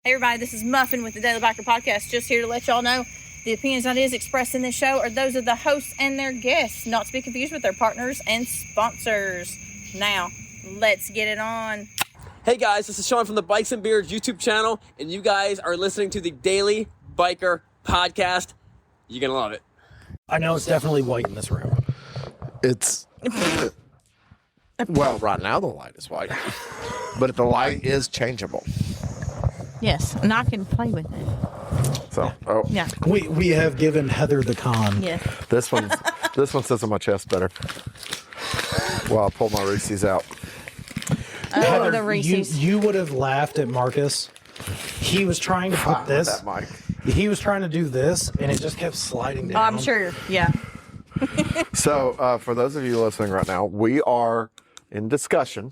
Hey everybody, this is Muffin with the Daily Biker Podcast. Just here to let y'all know the opinions and ideas expressed in this show are those of the hosts and their guests, not to be confused with their partners and sponsors. Now, let's get it on. Hey guys, this is Sean from the Bikes and Beards YouTube channel, and you guys are listening to the Daily Biker Podcast. You're gonna love it. I know it's definitely white in this room. It's well, right now the light is white, but the light is changeable. Yes, and I can play with it. So, Yeah. We have given Heather the con. Yes. this one sits on my chest better. Well, I'll pull my Reese's out. Oh, the Reese's. You would have laughed at Marcus. He was trying to put this. That mic. He was trying to do this, and it just kept sliding down. Oh, I'm sure. Yeah. So, for those of you listening right now, we are in discussion.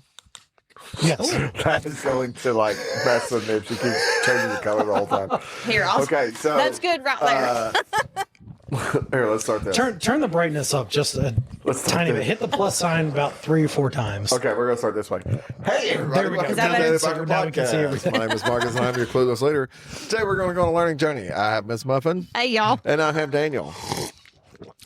Yes. That is going to mess with me if she keeps changing the color the whole time. Here, Okay, so that's good right there. Here, let's start this. Turn the brightness up just a tiny bit. Hit the plus sign about 3 or 4 times. Okay, we're gonna start this way. Hey, everybody! There we go. Welcome Is that to the better? Daily So Biker now we can see Podcast. everything. My name is Marcus, and I'm your clueless leader. Today, we're going to go on a learning journey. I have Miss Muffin, Hey, y'all. and I have Daniel.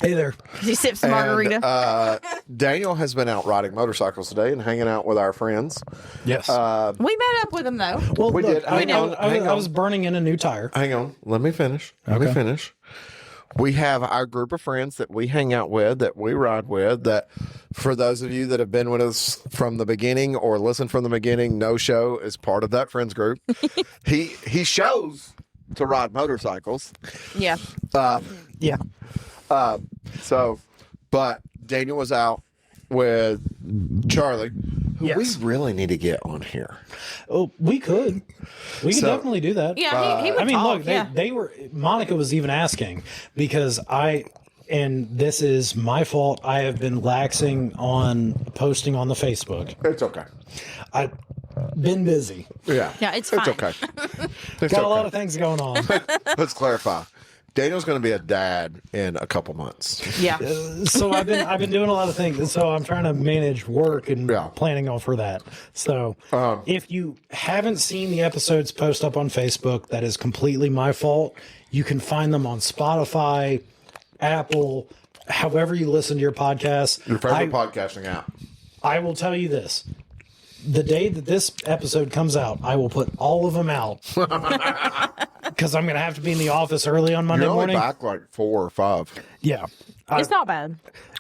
Hey there. He sips the margarita. And, Daniel has been out riding motorcycles today and hanging out with our friends. Yes. We met up with him, though. well, we look, did. I, Hang on, I, hang I on. was burning in a new tire. Hang on, let me finish. Okay. We have our group of friends that we hang out with, that we ride with, that for those of you that have been with us from the beginning or listened from the beginning, No Show is part of that friends group. He shows to ride motorcycles. Yeah. Yeah. But Daniel was out with Charlie, who Yes. we really need to get on here. Oh, we could. We could So- definitely do that. Yeah, he would I mean, talk. look, Yeah. they were. Monica was even asking because and this is my fault. I have been laxing on posting on the Facebook. It's okay. I've been busy. Yeah. Yeah, it's fine. okay. It's Got a lot okay. of things going on. Let's clarify. Daniel's going to be a dad in a couple months. Yeah. So I've been doing a lot of things. So I'm trying to manage work and Yeah. planning on for that. So if you haven't seen the episodes post up on Facebook, that is completely my fault. You can find them on Spotify, Apple, however you listen to your podcast. Your favorite podcasting app. I will tell you this. The day that this episode comes out, I will put all of them out. Because I'm going to have to be in the office early on Monday You're only morning. back 4 or 5. Yeah. It's not bad.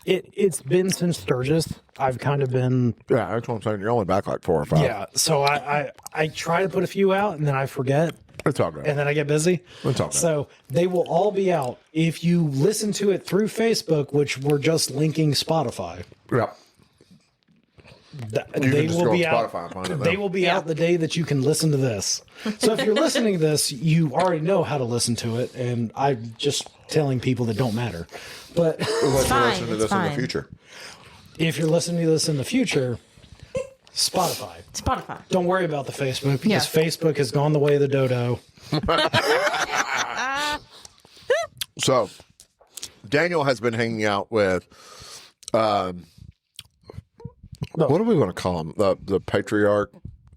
It's been since Sturgis. I've kind of been, Yeah, that's what I'm saying. You're only back 4 or 5. yeah. So I try to put a few out and then I forget It's all good. and then I get busy. It's all good. So they will all be out. If you listen to it through Facebook, which we're just linking Spotify, Yeah. they just will go be on out. Spotify and find it They there. will be out the day that you can listen to this. So if you're listening to this, you already know how to listen to it, and I'm just telling people that don't matter. But Unless you're fine, listening to it's this in fine. the future. if you're listening to this in the future, Spotify. Spotify. Don't worry about the Facebook because Yeah. Facebook has gone the way of the dodo. So, Daniel has been hanging out with, what are we going to call him? The patriarch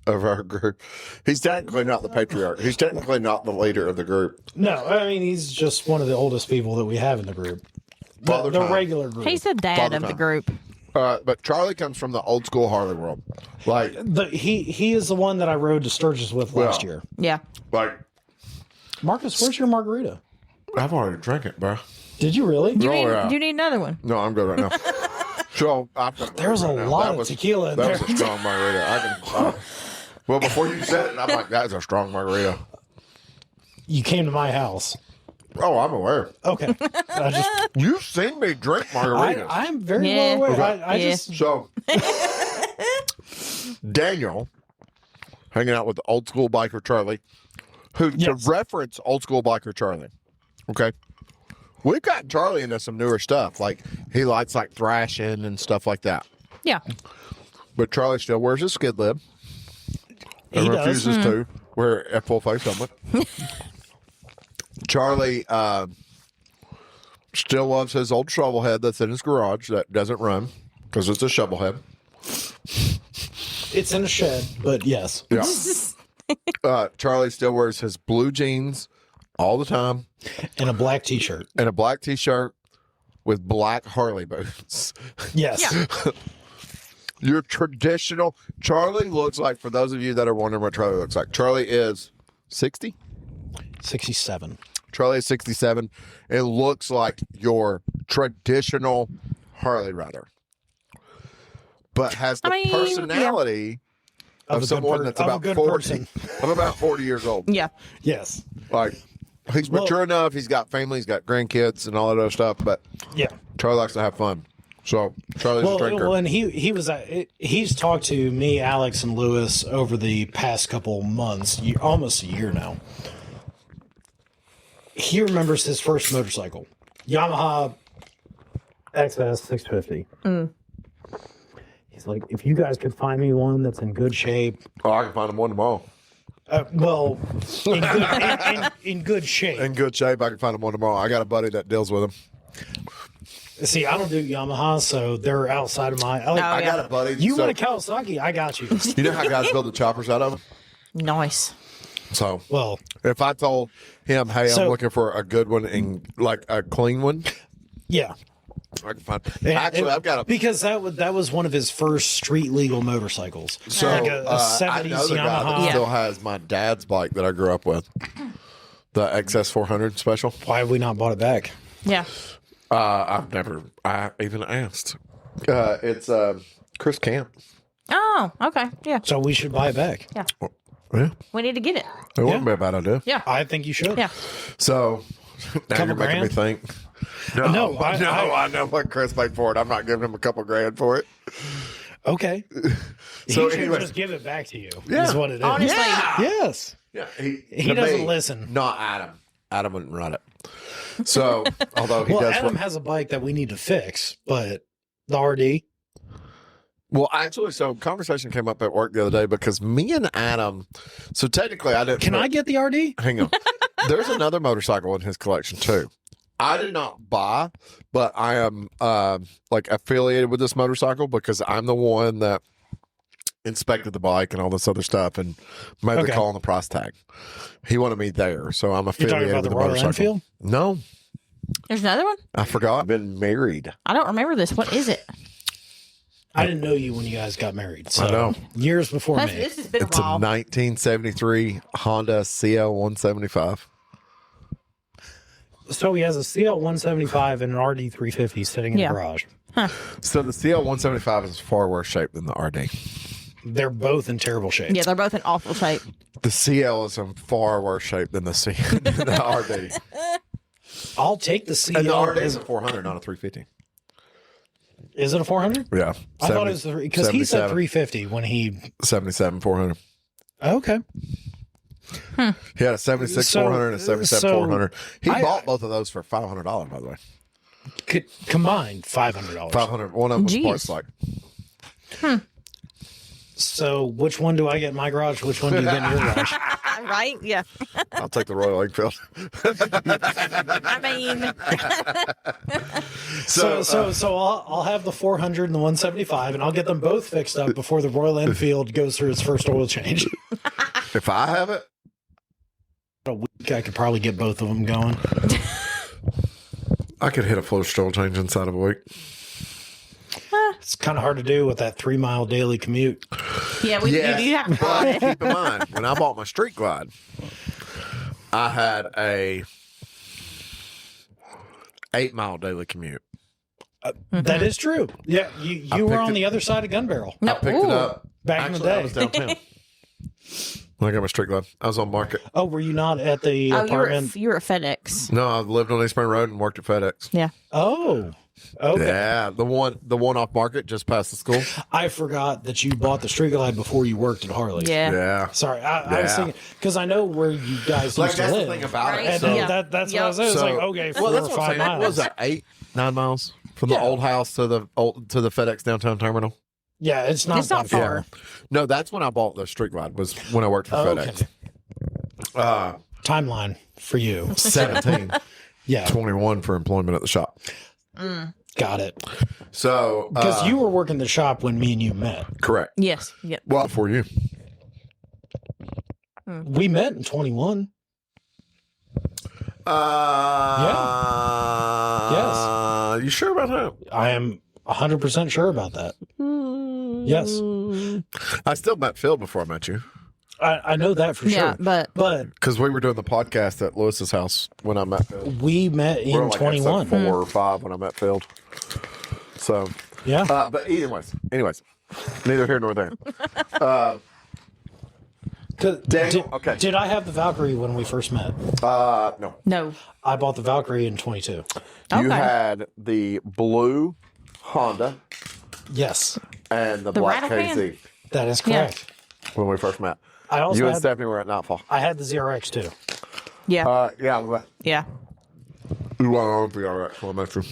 of our group. He's technically not the patriarch. He's technically not the leader of the group. No, I mean he's just one of the oldest people that we have in the group. Father The time. regular group. He's the dad Father of the time. group. But Charlie comes from the old school Harley world. Like, He is the one that I rode to Sturgis with last Yeah. year. Yeah. Marcus, where's your margarita? I've already drank it, bro. Did you really? Do you, Oh, need, yeah. do you need another one? No, I'm good right now. So There's a lot of tequila in That there. was a strong margarita. I can. Well, before you said it, I'm like, that is a strong margarita. You came to my house. Oh, I'm aware. Okay. You've seen me drink margaritas. I'm very Yeah. well aware. Okay. I Yeah. just So, Daniel, hanging out with the old school biker Charlie, who Yes. to reference old school biker Charlie. Okay, we've got Charlie into some newer stuff. Like he likes thrashing and stuff like that. Yeah. But Charlie still wears his skid lib. He And does. refuses to wear a full face helmet. Charlie still loves his old shovel head that's in his garage that doesn't run because it's a shovel head. it's in a shed, but yes. Yeah. Charlie still wears his blue jeans all the time And a black T-shirt. and a black T-shirt with black Harley boots. Yes. Yeah. Your traditional Charlie looks like, for those of you that are wondering what Charlie looks like, Charlie is 60. 67. Charlie is 67. It looks like your traditional Harley rider, but has the personality Of of a good someone per- that's of a about good 40, person. of about 40 years old. Yeah. Yes. Like, he's mature enough. He's got family. He's got grandkids and all that other stuff. But Yeah. Charlie likes to have fun. So Charlie's a drinker. Well, and he's talked to me, Alex, and Lewis over the past couple months, almost a year now. He remembers his first motorcycle, Yamaha XS 650. He's like, if you guys could find me one that's in good shape, Oh, I can find him one tomorrow. well, in good shape. In good shape. I can find him one tomorrow. I got a buddy that deals with him. See, I don't do Yamaha, so they're outside of my. I got a buddy. You so, want a Kawasaki? I got you. You know how guys build the choppers out of them? Nice. So, Well, if I told him, hey, I'm So- looking for a good one and like a clean one, yeah. I can find. Actually, I've got a. Because that was one of his first street legal motorcycles. So like a I 70s know the guy that Yamaha. still has my dad's bike that I grew up with, the XS 400 special. Why have we not bought it back? Yeah. I even asked. It's Chris Camp. Oh, okay. Yeah. So we should buy it back. Yeah. Yeah, We need to get it. it wouldn't be a bad idea. Yeah. I think you should. Yeah. So now Couple you're making me grand? think. No, I know what Chris paid for it. I'm not giving him a couple grand for it. Okay. So he should anyway. just give it back to you. Yeah. Is what it is. Honestly. Yes. Yeah, He doesn't listen. Not Adam. Adam wouldn't run it. So, although he Well, does. Adam has a bike that we need to fix, but the RD. Well, actually, so conversation came up at work the other day because me and Adam. So technically, I didn't. Can I get the RD? Hang on. There's another motorcycle in his collection too. I did not buy, but I am like affiliated with this motorcycle because I'm the one that inspected the bike and all this other stuff and made the Okay. call on the price tag. He wanted me there, so I'm You're affiliated talking about with the the Royal motorcycle. Enfield? No, There's another one? I forgot. I've been married. I don't remember this. What is it? I didn't know you when you guys got married. So I know. years before me. This has been It's a a while. 1973 Honda CL 175. So he has a CL 175 and an RD 350 sitting in Yeah. the garage. So the CL 175 is far worse shape than the RD. They're both in terrible shape. Yeah, they're both in awful shape. The CL is in far worse shape than the the RD. I'll take the CL. And the RD is a 400, not a 350. Is it a 400? Yeah. I thought it was because he said 350 when he. 77 400. Okay. He had a 76 So- 400 and a 77 so 400. He I- bought both of those for $500, by the way. Combined $500. 500. One of them was Jeez. parts like. So which one do I get in my garage? Which one do you get in your garage? Right? Yeah. I'll take the Royal Enfield. I mean, So I'll have the 400 and the 175, and I'll get them both fixed up before the Royal Enfield goes through its first oil change. If I have it, A week, I could probably get both of them going. I could hit a flush oil change inside of a week. It's kind of hard to do with that 3-mile daily commute. yeah, you do have to buy but it. keep in mind, when I bought my Street Glide, I had a 8-mile daily commute. That is true. Yeah, you were picked on it- the other side of Gun Barrel. I picked it Ooh. up Back in the Actually, I day. was downtown. When I got my Street Glide, I was on Market. Oh, were you not at the Oh, apartment? you were at FedEx. No, I lived on East Spring Road and worked at FedEx. Yeah. Oh, okay. Yeah, the one off Market just past the school. I forgot that you bought the Street Glide before you worked at Harley. Yeah. Yeah. Sorry, I was Yeah. thinking because I know where you guys Like used to that's live. the thing about Right. it. And So, Yeah. that's what I was saying. It's so- like, okay, 4 well, that's or what I'm 5 saying. miles. What was that? 8-9 miles from the Yeah. old house to the FedEx downtown terminal. Yeah, it's not It's not that far. far. No, that's when I bought the Street Glide. Was when I worked for Okay. FedEx. Timeline for you. 17, Yeah, 21 for employment at the shop. got it. So Because you were working the shop when me and you met. correct. Yes. Yep. Well, before you. We met in 21. Yes. You sure about that? I am 100% sure about that. Yes. I still met Phil before I met you. I know that for Yeah, sure. But because we were doing the podcast at Lewis's house when I met Phil. we met in Like 21. 4 or 5 when I met Phil. So, Yeah. but anyways, neither here nor there. Daniel, okay. Did I have the Valkyrie when we first met? No. No. I bought the Valkyrie in 22. You Okay. had the blue Honda Yes, and the The black Radican? KZ that is correct. when we first met. I also You and had, Stephanie were at Nightfall. I had the ZRX too. Yeah. Yeah. Yeah. You want to be all right. Well, I'm not sure.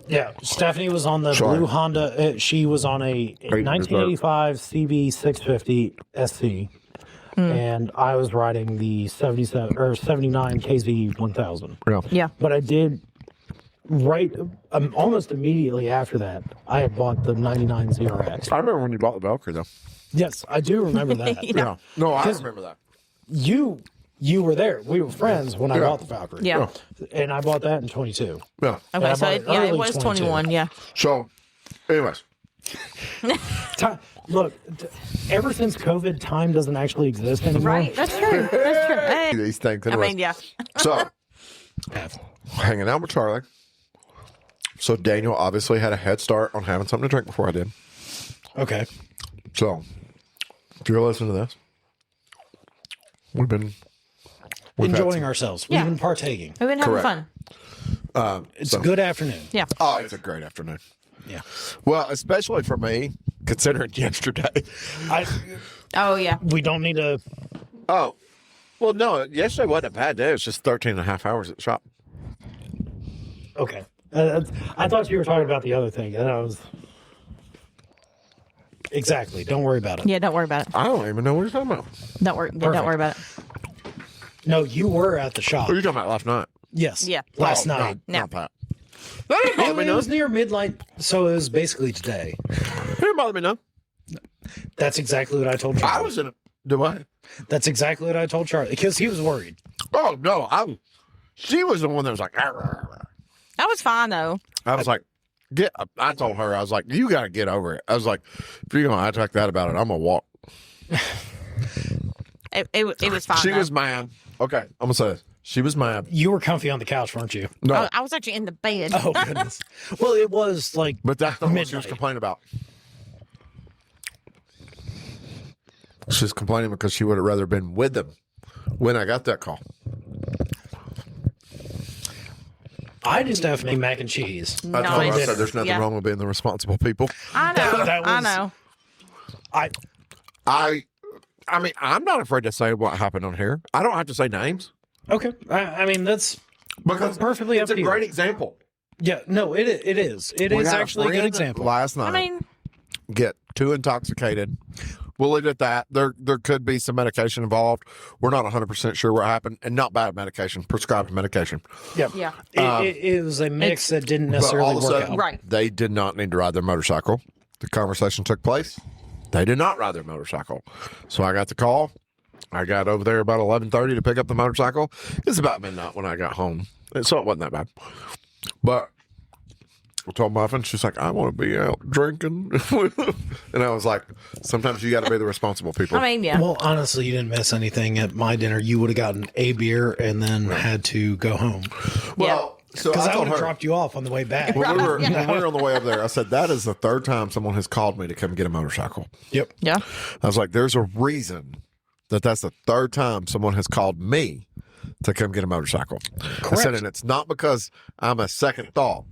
Yeah, Stephanie was on the Sorry. blue Honda. She was on a 1985 CB650 SC, and I was riding the 77 or 79 KZ 1000. Yeah. Yeah. But I did almost immediately after that. I had bought the 99 ZRX. I remember when you bought the Valkyrie, though. Yes, I do remember that. Yeah. No, I remember that. You were there. We were friends when I bought the Valkyrie. Yeah. And I bought that in 22. Yeah. Okay, I so bought it, it yeah, it early was 22. 21. Yeah. So, anyways. Look, ever since COVID, time doesn't actually exist anymore. Right. That's true. That's true. Hey. These things. I Anyways. mean, yeah. So, hanging out with Charlie. So, Daniel obviously had a head start on having something to drink before I did. Okay. So, if you're listening to this, we've had Enjoying some- ourselves. Yeah. We've been partaking. We've been having Correct. fun. It's a good afternoon. Yeah. Oh, it's a great afternoon. Yeah. Well, especially for me, considering yesterday. Oh, yeah. We don't need to. Oh, well, no, yesterday wasn't a bad day. It was just 13 and a half hours at the shop. Okay. I thought you were talking about the other thing, and I was. Exactly. Don't worry about it. Yeah, don't worry about it. I don't even know what you're talking about. Don't worry. Yeah, Perfect. don't worry about it. No, you were at the shop. What are you talking about last night? Yes. Yeah. Last Oh, night. No. Not Pat. It was near midnight, so it was basically today. It didn't bother me, no. That's exactly what I told I Charlie. was in it. Do I? That's exactly what I told Charlie because he was worried. Oh, no. She was the one that was like, "Arr, arr, arr." That was fine, though. I was like, I told her, I was like, you got to get over it. I was like, if you're going to act like that about it, I'm going to walk. It was fine. She though. was mad. Okay, I'm going to say this. She was mad. You were comfy on the couch, weren't you? No, I was actually in the bed. Oh goodness. Well, it was like. but that's not what she was midnight. complaining about. She's complaining because she would have rather been with them when I got that call. I just have any mac and cheese. I told her, I Nice. said, there's nothing Yeah. wrong with being the responsible people. I know. That I was- know. I mean, I'm not afraid to say what happened on here. I don't have to say names. Okay. I mean, that's Because perfectly it's up a to you. great example. Yeah. No, it is. It We is had actually a good friend example. Last night, I mean, get too intoxicated. We'll leave it at that. There could be some medication involved. We're not 100% sure what happened, and not bad medication, prescribed medication. Yeah. yeah. It was a mix that didn't But necessarily all of a work sudden, out. Right. they did not need to ride their motorcycle. The conversation took place. They did not ride their motorcycle. So I got the call. I got over there about 11:30 to pick up the motorcycle. It's about midnight when I got home, so it wasn't that bad. But I told Muffin, she's like, I want to be out drinking. And I was like, sometimes you got to be the responsible people. I mean, yeah. Well, honestly, you didn't miss anything at my dinner. You would have gotten a beer and then had to go home Well, so because I told would have her, dropped you off on the way back. when we were on the way over there, I said, that is the third time someone has called me to come get a motorcycle. Yep. Yeah. I was like, there's a reason that's the third time someone has called me to come get a motorcycle. I said, and it's not because I'm a second thought.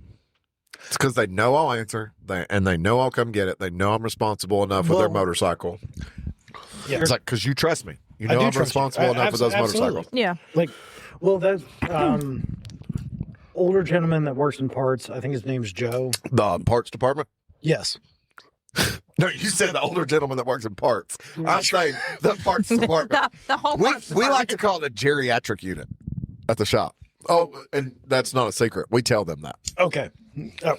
It's because they know I'll answer, and they know I'll come get it. They know I'm responsible enough with their Well, motorcycle. Yeah. It's like, because you trust me. You I know do I'm trust you. responsible enough with those Absolutely. motorcycles. Yeah. Like, well, that's older gentleman that works in parts. I think his name's Joe. The parts department? Yes. No, you said the older gentleman that works in parts. I'm saying the parts department. The whole We parts like department. to call it a geriatric unit at the shop. Oh, and that's not a secret. We tell them that. Okay. Oh,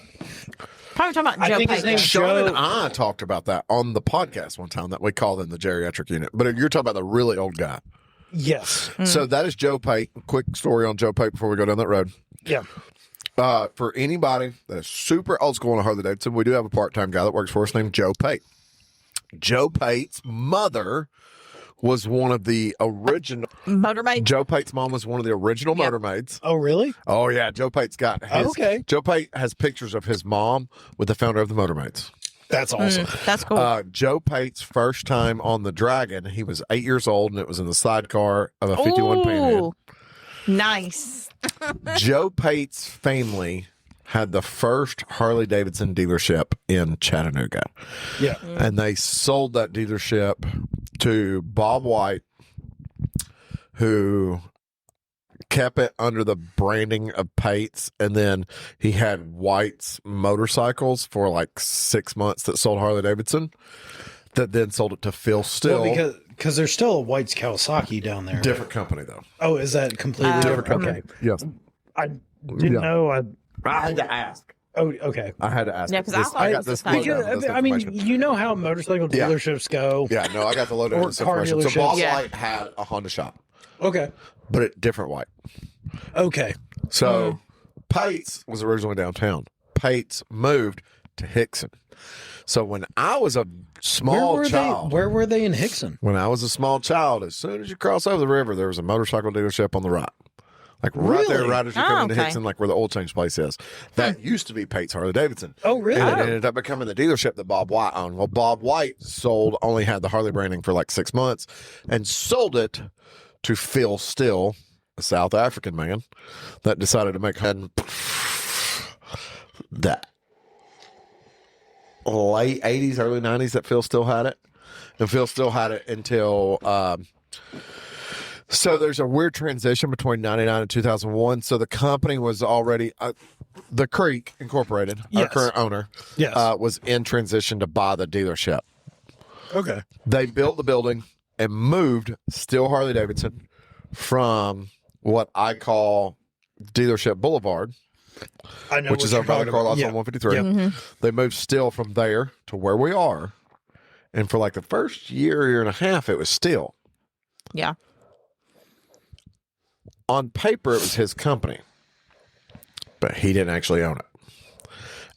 Probably talking about I Joe think his Pagan. name's Sean Joe. and I talked about that on the podcast one time that we call them the geriatric unit. But you're talking about the really old guy. Yes. So that is Joe Pate. Quick story on Joe Pate before we go down that road. Yeah. For anybody that is super old school on a Harley Davidson, we do have a part-time guy that works for us named Joe Pate. Joe Pate's mother was one of the original Motormaid. Joe Pate's mom was one of the original motormaids. Oh, really? Oh yeah, Joe Pate's got his, Okay. Joe Pate has pictures of his mom with the founder of the Motormaids. That's awesome. That's cool. Joe Pate's first time on the Dragon, he was 8 years old, and it was in the sidecar of a 51 Panhead. Ooh, nice. Joe Pate's family had the first Harley Davidson dealership in Chattanooga. Yeah. And they sold that dealership to Bob White, who kept it under the branding of Pate's. And then he had White's motorcycles for like 6 months that sold Harley Davidson, that then sold it to Phil Still. Well, because there's still a White's Kawasaki down there. Different company, though. Oh, is that completely different? company. Okay. Yes. I didn't know. I had to ask. Oh, okay. I had to ask. Yeah, 'cause I thought it was the same. Because, I mean, you know how motorcycle dealerships go. Yeah, no, I got the lowdown Or on this information. car So Bob dealerships. Yeah. White had a Honda shop, Okay. but a different White. Okay. So Pate's was originally downtown. Pate's moved to Hickson. So when I was a small child, Where were they in Hickson? when I was a small child, as soon as you cross over the river, there was a motorcycle dealership on the right. Like right there, Really? right as you Oh, come into okay. Hickson, like where the oil change place is. That used to be Pate's Harley Davidson. Oh, really? And it ended up becoming the dealership that Bob White owned. Well, Bob White only had the Harley branding for like 6 months and sold it to Phil Still, a South African man that decided to make that late 80s, early 90s that Phil Still had it. And Phil Still had it until... so there's a weird transition between 99 and 2001. So the company was already... the Creek Incorporated, our Yes. current owner, Yes. was in transition to buy the dealership. Okay. They built the building and moved Still Harley Davidson from what I call Dealership Boulevard, I know which what is you're over by the talking car about. lots Yeah. on 153. Yep. They moved Still from there to where we are. And for like the first year and a half, it was Still. Yeah. On paper, it was his company, but he didn't actually own it.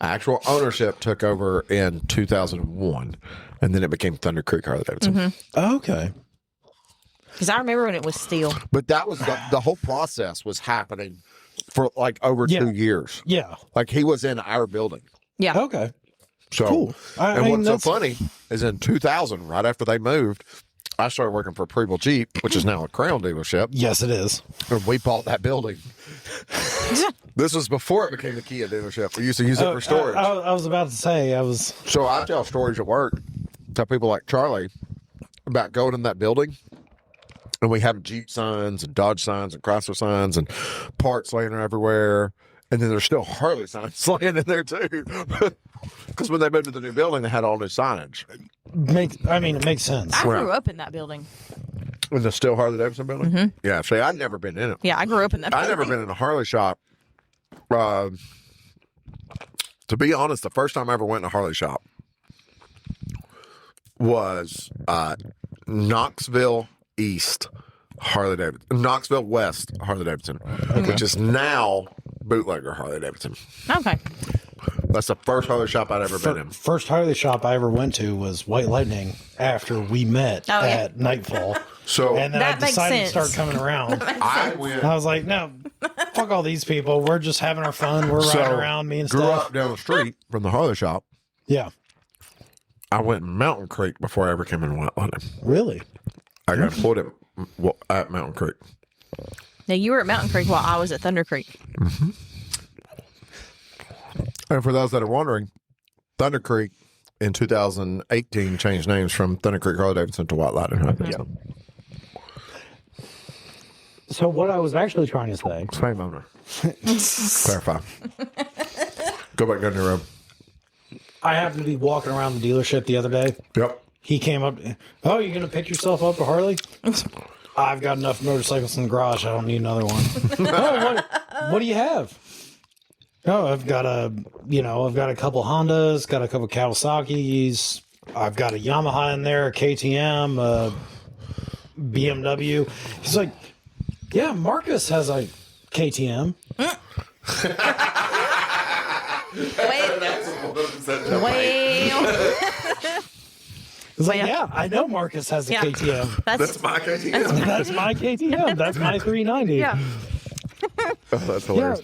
Actual ownership took over in 2001, and then it became Thunder Creek Harley Davidson. Okay. Because I remember when it was steel. But that was the whole process was happening for like over 2 years. Yeah. Like he was in our building. Yeah. Okay. So, Cool. I and mean, what's so that's- funny is in 2000, right after they moved, I started working for Preble Jeep, which is now a Crown dealership. Yes, it is. And we bought that building. This was before it became the Kia dealership. We used to use it for storage. I was about to say, So I tell stories at work, tell people like Charlie about going in that building, and we have Jeep signs and Dodge signs and Chrysler signs and parts laying everywhere. And then there's still Harley signs laying in there too. Because when they moved to the new building, they had all new signage. it makes sense. I grew up in that building. In the still Harley Davidson building? Yeah, see, I'd never been in it. Yeah, I grew up in that building. I'd never been in a Harley shop. To be honest, the first time I ever went in a Harley shop was Knoxville East Harley Davidson, Knoxville West Harley Davidson, which is now Bootlegger Harley Davidson. Okay. That's the first Harley shop I'd ever been in. First Harley shop I ever went to was White Lightning after we met Oh, yeah. at Nightfall. So And then That I makes decided to sense. start coming around. I went. I was like, no, fuck all these people. We're just having our fun. We're riding around, me and grew stuff. up down the street from the Harley shop. Yeah. I went in Mountain Creek before I ever came in White Lightning. Really? I got employed at Mountain Creek. Now, you were at Mountain Creek while I was at Thunder Creek. And for those that are wondering, Thunder Creek in 2018 changed names from Thunder Creek Harley Davidson to White Lightning. Yeah. So what I was actually trying to say, Same owner. Clarify. Go back down the road. I happened to be walking around the dealership the other day. Yep. He came up, oh, you're going to pick yourself up a Harley? I've got enough motorcycles in the garage. I don't need another one. Oh, what do you have? Oh, I've got a couple Hondas, got a couple Kawasaki's. I've got a Yamaha in there, a KTM, BMW. He's like, yeah, Marcus has a KTM. He's like, yeah, I know Marcus has a KTM. That's my KTM. That's my KTM. That's my 390. Yeah. Oh, that's hilarious.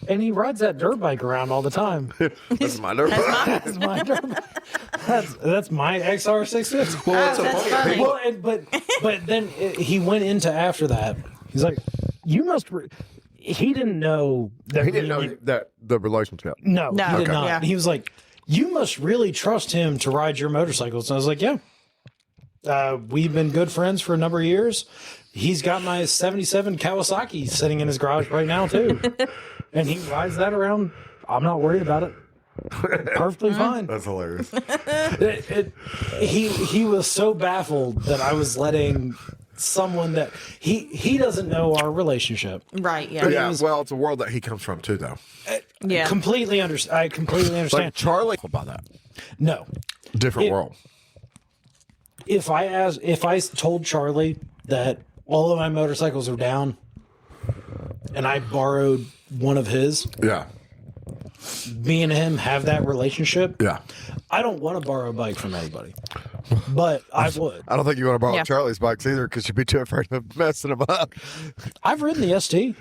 And he rides that dirt bike around all the time. That's my dirt bike. That's my dirt bike. That's my XR 650. Well, it's that's a funny. people, Well, but then he went into after that. He's like, you must. He didn't know that. he didn't know that the relationship. No, No. he did Okay. not. Yeah. He was like, you must really trust him to ride your motorcycles. And I was like, yeah. We've been good friends for a number of years. He's got my 77 Kawasaki sitting in his garage right now, too. And he rides that around. I'm not worried about it. Perfectly fine. That's hilarious. He was so baffled that I was letting someone that he doesn't know our relationship. Right. Yeah. Yeah, well, it's a world that he comes from too, though. Yeah. I completely understand. Like Charlie about that. No. Different world. If I told Charlie that all of my motorcycles are down and I borrowed one of his, Yeah. me and him have that relationship. Yeah. I don't want to borrow a bike from anybody, but I would. I don't think you want to borrow Yeah. Charlie's bikes either because you'd be too afraid of messing them up. I've ridden the ST.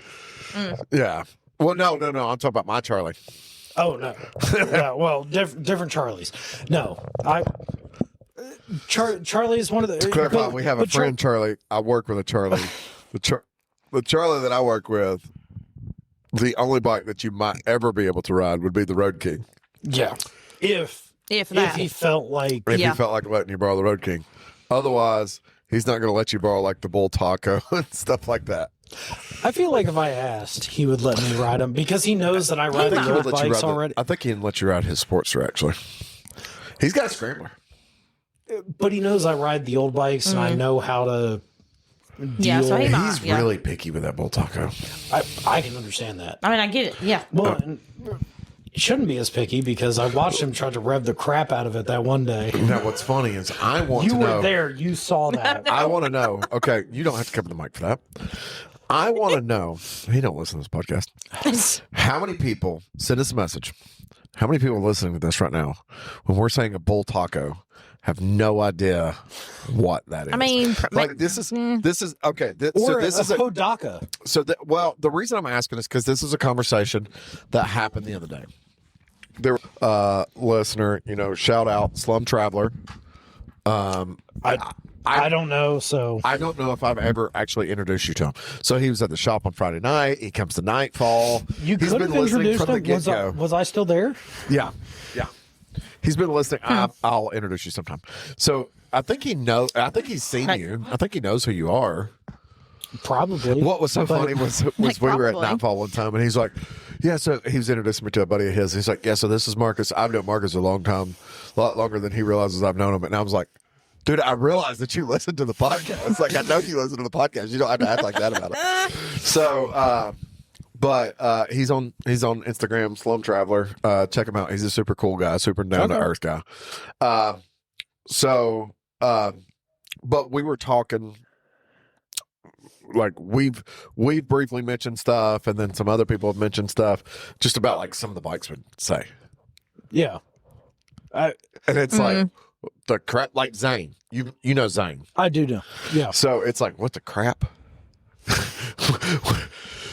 Yeah. Well, no. I'm talking about my Charlie. Oh no. Yeah, well, different Charlies. No, Charlie is one of the. To clarify, we have a but friend, Charlie. I work with a Charlie. The Charlie that I work with, the only bike that you might ever be able to ride would be the Road King. Yeah. If that. he felt like If Yeah. he felt like letting you borrow the Road King. Otherwise, he's not going to let you borrow like the Bull Taco and stuff like that. I feel like if I asked, he would let me ride them because he knows that I ride the old bikes already. I think he can let you ride his Sportster, actually. He's got a scrambler. But he knows I ride the old bikes and I know how to deal. Yeah, so he might. He's Yeah. really picky with that Bull Taco. I can understand that. I mean, I get it. Yeah. Well, and he shouldn't be as picky because I watched him try to rev the crap out of it that one day. Now, what's funny is I want You to know. were there. You saw that. I want to know. Okay, you don't have to cover the mic for that. I want to know. He don't listen to this podcast. How many people send us a message? How many people listening to this right now, when we're saying a Bull Taco, have no idea what that is? I mean, like this is okay. Or So this is a Kodaka. well, the reason I'm asking is because this is a conversation that happened the other day. There, listener, shout out Slum Traveler. I don't know. So I don't know if I've ever actually introduced you to him. So he was at the shop on Friday night. He comes to Nightfall. you He's could been have listening introduced from the him. get-go. Was I still there? Yeah. He's been listening. I'll introduce you sometime. So I think he knows. I think he's seen you. I think he knows who you are. Probably. What was so funny was we were at probably. Nightfall one time, and he's like, "Yeah." So he was introducing me to a buddy of his. He's like, "Yeah." So this is Marcus. I've known Marcus a long time, a lot longer than he realizes I've known him. And I was like, "Dude, I realized that you listen to the podcast. Like, I know you listen to the podcast. You don't have to act like that about it." So, but he's on Instagram, Slum Traveler. Check him out. He's a super cool guy, super down to earth guy. But we were talking. Like we've briefly mentioned stuff, and then some other people have mentioned stuff just about like some of the bikes would say. Yeah. And it's like the crap, like Zane. You know Zane. I do know. Yeah. So it's like, what the crap?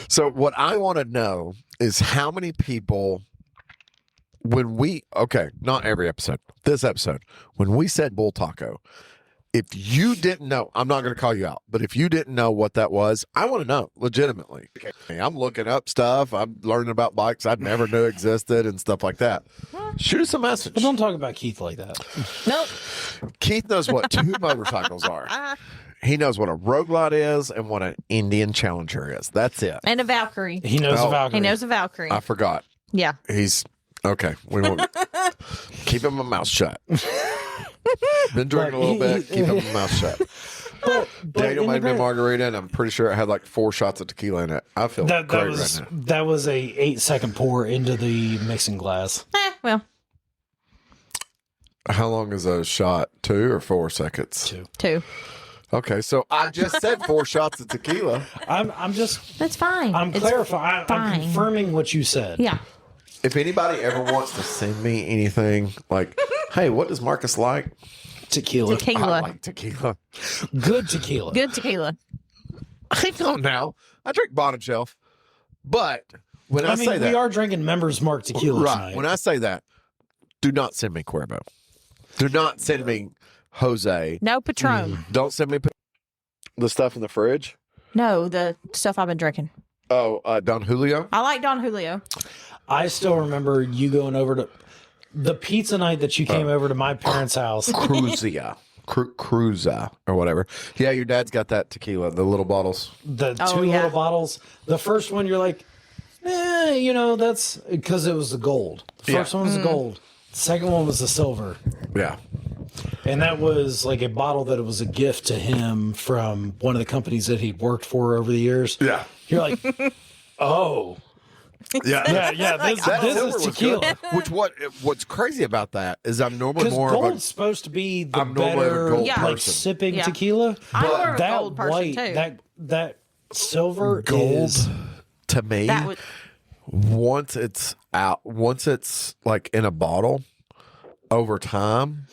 So what I want to know is how many people, not every episode, this episode, when we said Bull Taco, if you didn't know, I'm not going to call you out, but if you didn't know what that was, I want to know legitimately. I'm looking up stuff. I'm learning about bikes I never knew existed and stuff like that. Shoot us a message. But don't talk about Keith like that. Nope. Keith knows what two motorcycles are. He knows what a Road Glide is and what an Indian Challenger is. That's it. And a Valkyrie. He knows Oh. the Valkyrie. He knows a Valkyrie. I forgot. Yeah. He's okay. We won't keep him a mouth shut. Been drinking a little bit. Keep him a mouth shut. But Daniel in the made me a grand- margarita, and I'm pretty sure it had like 4 shots of tequila in it. I feel that great was right now. that was a 8-second pour into the mixing glass. Well, How long is a shot? 2 or 4 seconds? 2. 2. Okay, so I just said 4 shots of tequila. I'm just. That's fine. I'm It's clarifying. I'm fine. confirming what you said. Yeah. If anybody ever wants to send me anything like, hey, what does Marcus like? Tequila. I Tequila. like tequila. Good tequila. Good tequila. I don't know. I drink bottom shelf. But when I, I mean, say that, we are drinking Members Mark tequila right. tonight. When I say that, do not send me Cuervo. Do not send me Jose. No Patron. Don't send me the stuff in the fridge. No, the stuff I've been drinking. Oh, Don Julio. I like Don Julio. I still remember you going over to the pizza night that you came over to my parents' house. Cruzia. Cruza or whatever. Yeah, your dad's got that tequila, the little bottles. The Oh, two yeah. little bottles. The first one, you're like, you know, that's because it was the gold. The first one was the gold. The second one was the silver. Yeah. And that was like a bottle that was a gift to him from one of the companies that he'd worked for over the years. Yeah. You're like, oh, Yeah. yeah, this silver is was tequila. good. What's crazy about that is I'm normally Because more gold's of supposed to be the I'm normally a better, gold Yeah. like person. sipping Yeah. tequila. I'm more of a that gold person, white, too. that silver Gold is to me. That was Once it's out, once it's like in a bottle, over time,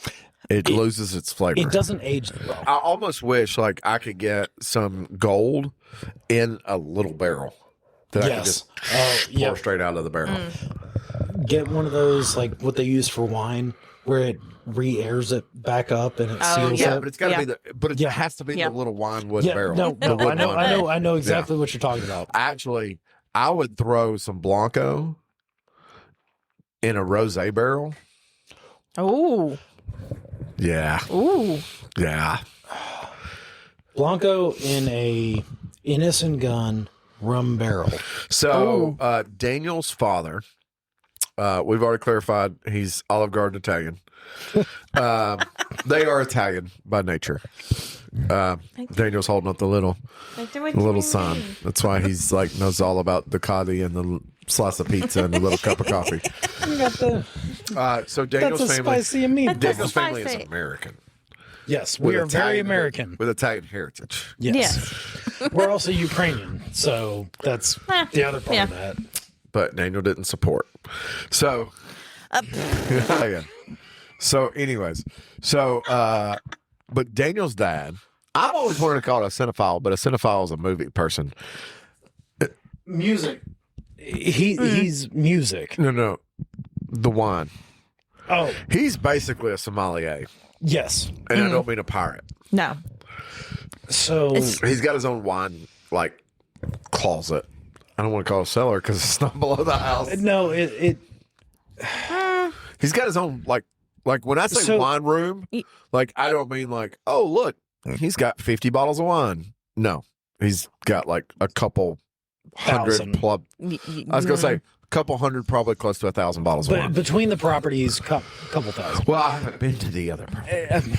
it loses its flavor. it doesn't age well. I almost wish like I could get some gold in a little barrel that I could Yes. just pour straight out of the barrel. Get one of those like what they use for wine, where it re-airs it back up and it seals Yeah, it. but it's got to be it Yeah. has to be Yeah. the little wine wood Yeah, barrel. no, The no, wood wine barrel. I know exactly what you're talking about. Actually, I would throw some Blanco in a rosé barrel. ooh. Yeah, Ooh. yeah. Blanco in a Innocent Gun rum barrel. So Daniel's father, we've already clarified he's Olive Garden Italian. They are Italian by nature. Daniel's holding up the little sign. That's why he's like knows all about the cotty and the slice of pizza and the little cup of coffee. You got the, So Daniel's that's a family, spicy meatball. Daniel's family is spicy. American. Yes, we With are very Italian- American. with Italian heritage. Yes. We're also Ukrainian, so that's the other part of that. But Daniel didn't support. So, yeah. So, anyways, but Daniel's dad, I've always wanted to call it a cinephile, but a cinephile is a movie person. Music. He's music. No, the wine. Oh, He's basically a sommelier, yes. and I don't mean a pirate. No. So He's got his own wine like closet. I don't want to call it a cellar because it's not below the house. no, it He's got his own like when I say So- wine room, like I don't mean like, oh look, he's got 50 bottles of wine. No, he's got like a couple hundred 1,000. plus. I was gonna say a couple hundred, probably close to 1,000 bottles of but wine. between the properties, couple thousand. Well, I haven't been to the other property. I'm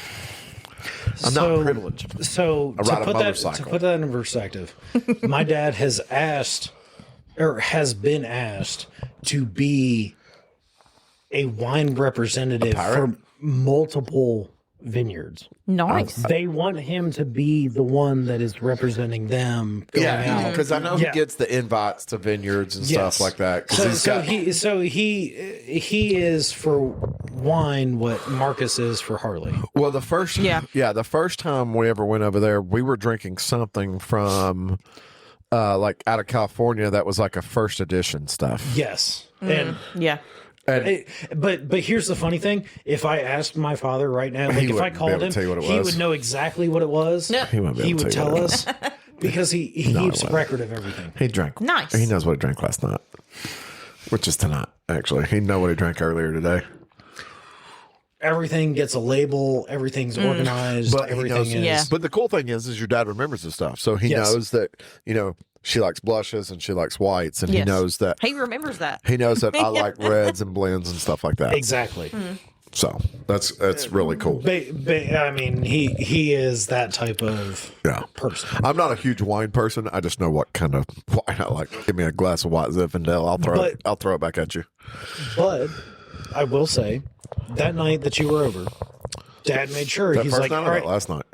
So- not privileged. So I to ride a put motorcycle. that in perspective, my dad has been asked to be a wine representative for multiple vineyards. Nice. They want him to be the one that is representing them going Yeah, out. because I know Yeah. he gets the invites to vineyards and Yes. stuff like that. 'Cause He is for wine what Marcus is for Harley. well, the first time we ever went over there, we were drinking something from like out of California that was like a first edition stuff. Yes, Yeah. And but here's the funny thing: if I asked my father right now, like if I wouldn't be called able to him, tell you what it he was. would know exactly what it was. No. he wouldn't be He able to would tell tell you. us because he keeps a record of everything. He drank. Nice. He knows what he drank last night, which is tonight. Actually, he know what he drank earlier today. Everything gets a label. Everything's organized. But he everything knows. is. Yeah. But the cool thing is your dad remembers the stuff, so he Yes. knows that she likes blushes and she likes whites, and he Yes. knows that He remembers that. I like reds and blends and stuff like that. Exactly. So that's really cool. I mean, he is that type of Yeah. person. I'm not a huge wine person. I just know what kind of wine I like. Give me a glass of white Zinfandel. I'll throw it back at you. But I will say, that night that you were over, Dad made sure That he's first like, night all or right. that last night?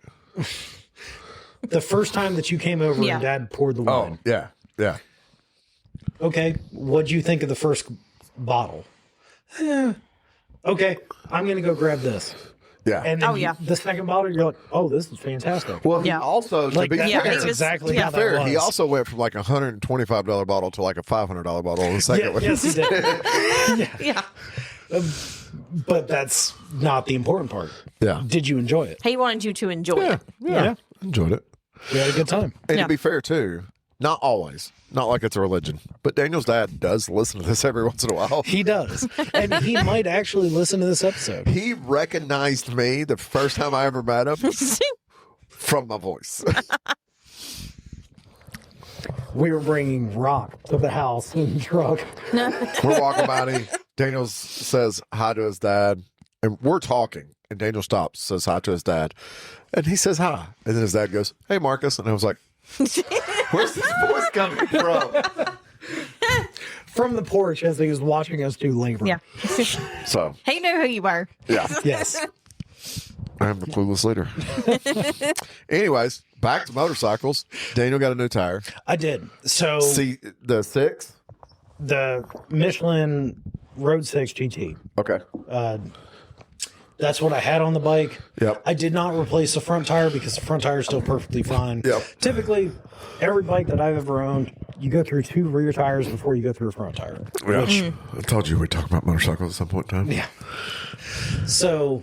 The first time that you came over Yeah. and Dad poured the Oh, wine. yeah. Yeah. Okay, what'd you think of the first bottle? Okay, I'm gonna go grab this. Yeah. And then Oh, yeah. the second bottle, you're like, oh, this is fantastic. well, he Yeah. also, to like be that, Yeah, fair, that's he was- exactly yeah. how that fair, was. he also went from like a $125 bottle to like a $500 bottle in the second yeah, one. yes, he did. Yeah. But that's not the important part. Yeah. Did you enjoy it? He wanted you to enjoy Yeah. it. Yeah. Enjoyed it. We had a good time. And Yeah. to be fair, too, not always, not like it's a religion, but Daniel's dad does listen to this every once in a while. He does. And he might actually listen to this episode. He recognized me the first time I ever met him from my voice. We were bringing rock to the house in the truck. We're walking by and Daniel says hi to his dad, and we're talking, and Daniel stops, says hi to his dad, and he says hi, and then his dad goes, "Hey, Marcus," and I was like, "Where's this voice coming from?" From the porch as he was watching us do labor. Yeah. So, He knew who you were. yeah, Yes. I'm the clueless leader. Anyways, back to motorcycles. Daniel got a new tire. I did. So See the 6? the Michelin Road 6 GT. Okay. That's what I had on the bike. Yep. I did not replace the front tire because the front tire is still perfectly fine. Yep. Typically, every bike that I've ever owned, you go through 2 rear tires before you go through a front tire. Yeah. I told you we'd talk about motorcycles at some point in time. Yeah. So